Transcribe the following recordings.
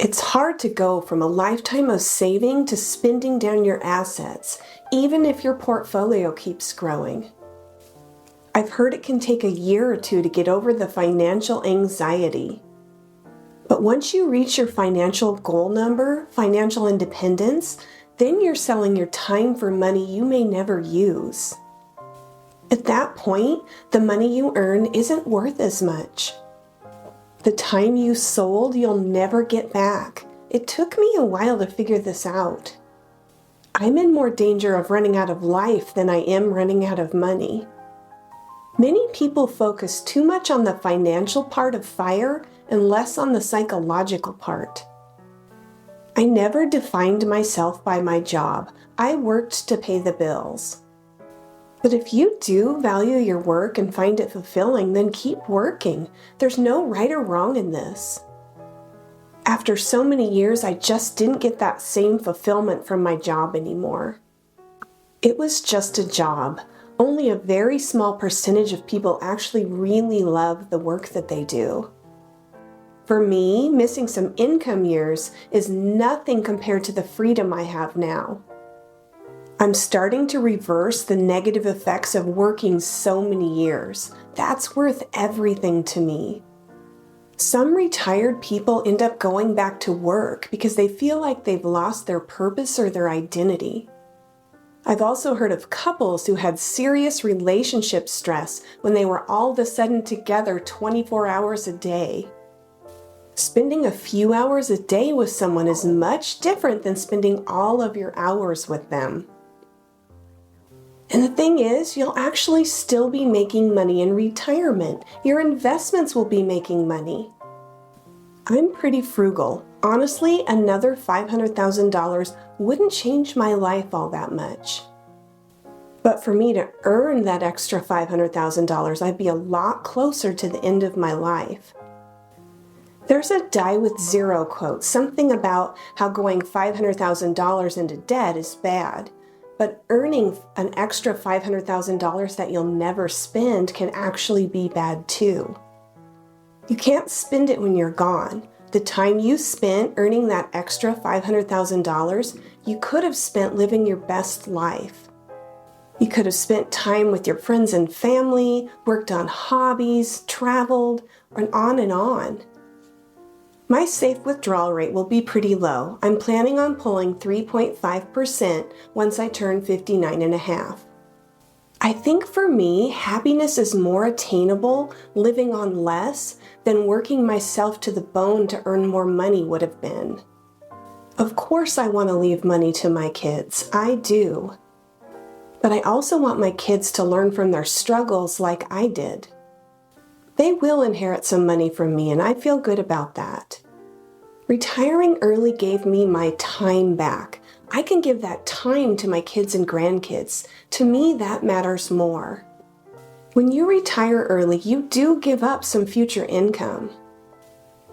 It's hard to go from a lifetime of saving to spending down your assets, even if your portfolio keeps growing. I've heard it can take a year or two to get over the financial anxiety. But once you reach your financial goal number, financial independence, then you're selling your time for money you may never use. At that point, the money you earn isn't worth as much. The time you sold, you'll never get back. It took me a while to figure this out. I'm in more danger of running out of life than I am running out of money. Many people focus too much on the financial part of FIRE and less on the psychological part. I never defined myself by my job. I worked to pay the bills. But if you do value your work and find it fulfilling, then keep working. There's no right or wrong in this. After so many years, I just didn't get that same fulfillment from my job anymore. It was just a job. Only a very small percentage of people actually really love the work that they do. For me, missing some income years is nothing compared to the freedom I have now. I'm starting to reverse the negative effects of working so many years. That's worth everything to me. Some retired people end up going back to work because they feel like they've lost their purpose or their identity. I've also heard of couples who had serious relationship stress when they were all of a sudden together 24 hours a day. Spending a few hours a day with someone is much different than spending all of your hours with them. And the thing is, you'll actually still be making money in retirement. Your investments will be making money. I'm pretty frugal. Honestly, another $500,000 wouldn't change my life all that much. But for me to earn that extra $500,000, I'd be a lot closer to the end of my life. There's a Die with Zero quote, something about how going $500,000 into debt is bad. But earning an extra $500,000 that you'll never spend can actually be bad too. You can't spend it when you're gone. The time you spent earning that extra $500,000, you could have spent living your best life. You could have spent time with your friends and family, worked on hobbies, traveled, and on and on. My safe withdrawal rate will be pretty low. I'm planning on pulling 3.5% once I turn 59 and a half. I think for me, happiness is more attainable living on less than working myself to the bone to earn more money would have been. Of course I want to leave money to my kids. I do. But I also want my kids to learn from their struggles like I did. They will inherit some money from me, and I feel good about that. Retiring early gave me my time back. I can give that time to my kids and grandkids. To me, that matters more. When you retire early, you do give up some future income.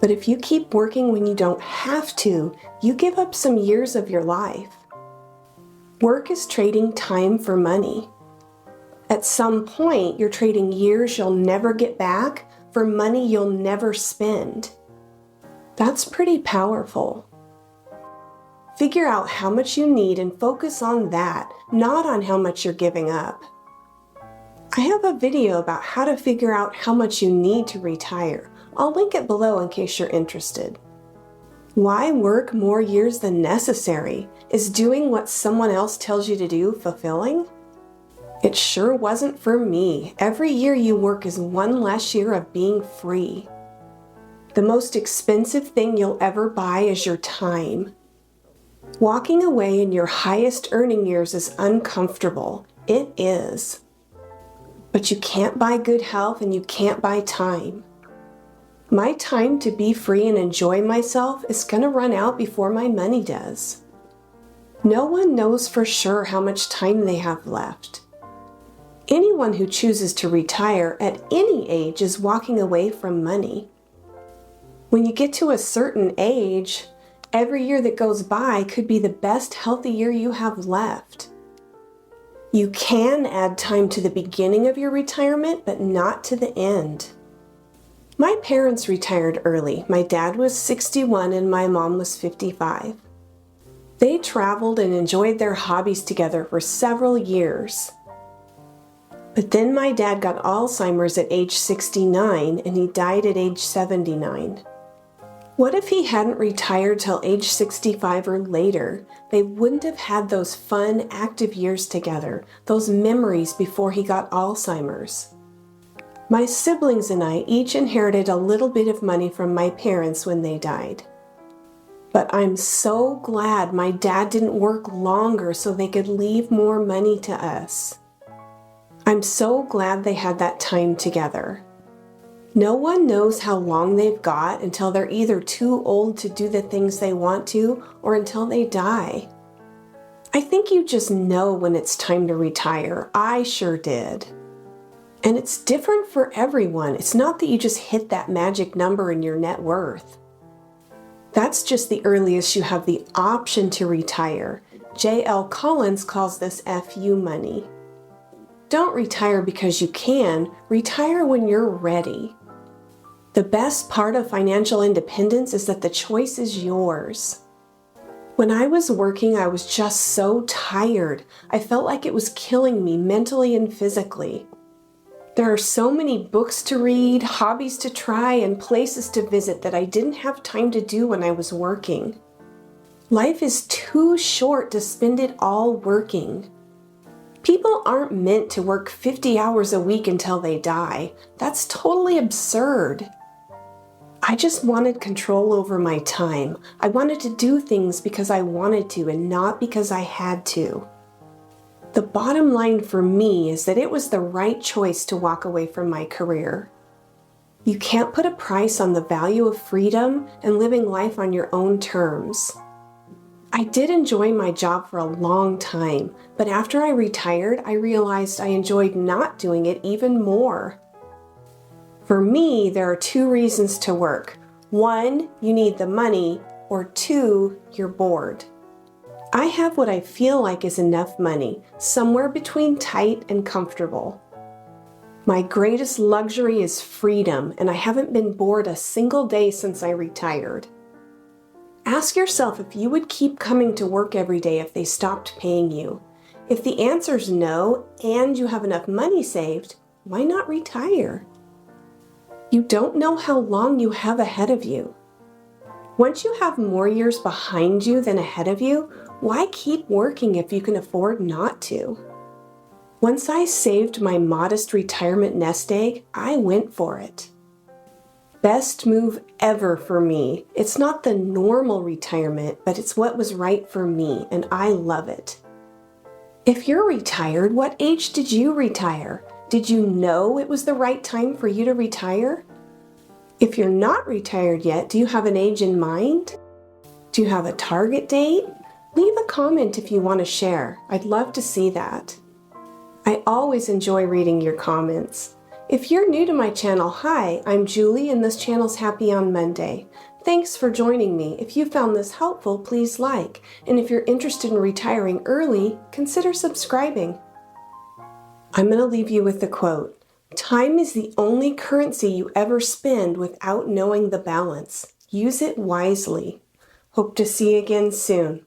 But if you keep working when you don't have to, you give up some years of your life. Work is trading time for money. At some point, you're trading years you'll never get back for money you'll never spend. That's pretty powerful. Figure out how much you need and focus on that, not on how much you're giving up. I have a video about how to figure out how much you need to retire. I'll link it below in case you're interested. Why work more years than necessary? Is doing what someone else tells you to do fulfilling? It sure wasn't for me. Every year you work is one less year of being free. The most expensive thing you'll ever buy is your time. Walking away in your highest earning years is uncomfortable. It is. But you can't buy good health and you can't buy time. My time to be free and enjoy myself is going to run out before my money does. No one knows for sure how much time they have left. Anyone who chooses to retire at any age is walking away from money. When you get to a certain age, every year that goes by could be the best healthy year you have left. You can add time to the beginning of your retirement, but not to the end. My parents retired early. My dad was 61 and my mom was 55. They traveled and enjoyed their hobbies together for several years. But then my dad got Alzheimer's at age 69 and he died at age 79. What if he hadn't retired till age 65 or later? They wouldn't have had those fun, active years together, those memories before he got Alzheimer's. My siblings and I each inherited a little bit of money from my parents when they died. But I'm so glad my dad didn't work longer so they could leave more money to us. I'm so glad they had that time together. No one knows how long they've got until they're either too old to do the things they want to or until they die. I think you just know when it's time to retire. I sure did. And it's different for everyone. It's not that you just hit that magic number in your net worth. That's just the earliest you have the option to retire. J.L. Collins calls this FU money. Don't retire because you can. Retire when you're ready. The best part of financial independence is that the choice is yours. When I was working, I was just so tired. I felt like it was killing me mentally and physically. There are so many books to read, hobbies to try, and places to visit that I didn't have time to do when I was working. Life is too short to spend it all working. People aren't meant to work 50 hours a week until they die. That's totally absurd. I just wanted control over my time. I wanted to do things because I wanted to and not because I had to. The bottom line for me is that it was the right choice to walk away from my career. You can't put a price on the value of freedom and living life on your own terms. I did enjoy my job for a long time, but after I retired, I realized I enjoyed not doing it even more. For me, there are two reasons to work. One, you need the money, or two, you're bored. I have what I feel like is enough money, somewhere between tight and comfortable. My greatest luxury is freedom, and I haven't been bored a single day since I retired. Ask yourself if you would keep coming to work every day if they stopped paying you. If the answer's no, and you have enough money saved, why not retire? You don't know how long you have ahead of you. Once you have more years behind you than ahead of you, why keep working if you can afford not to? Once I saved my modest retirement nest egg, I went for it. Best move ever for me. It's not the normal retirement, but it's what was right for me, and I love it. If you're retired, what age did you retire? Did you know it was the right time for you to retire? If you're not retired yet, do you have an age in mind? Do you have a target date? Leave a comment if you want to share. I'd love to see that. I always enjoy reading your comments. If you're new to my channel, hi, I'm Julie and this channel's Happy on Monday. Thanks for joining me. If you found this helpful, please like. And if you're interested in retiring early, consider subscribing. I'm going to leave you with the quote. Time is the only currency you ever spend without knowing the balance. Use it wisely. Hope to see you again soon.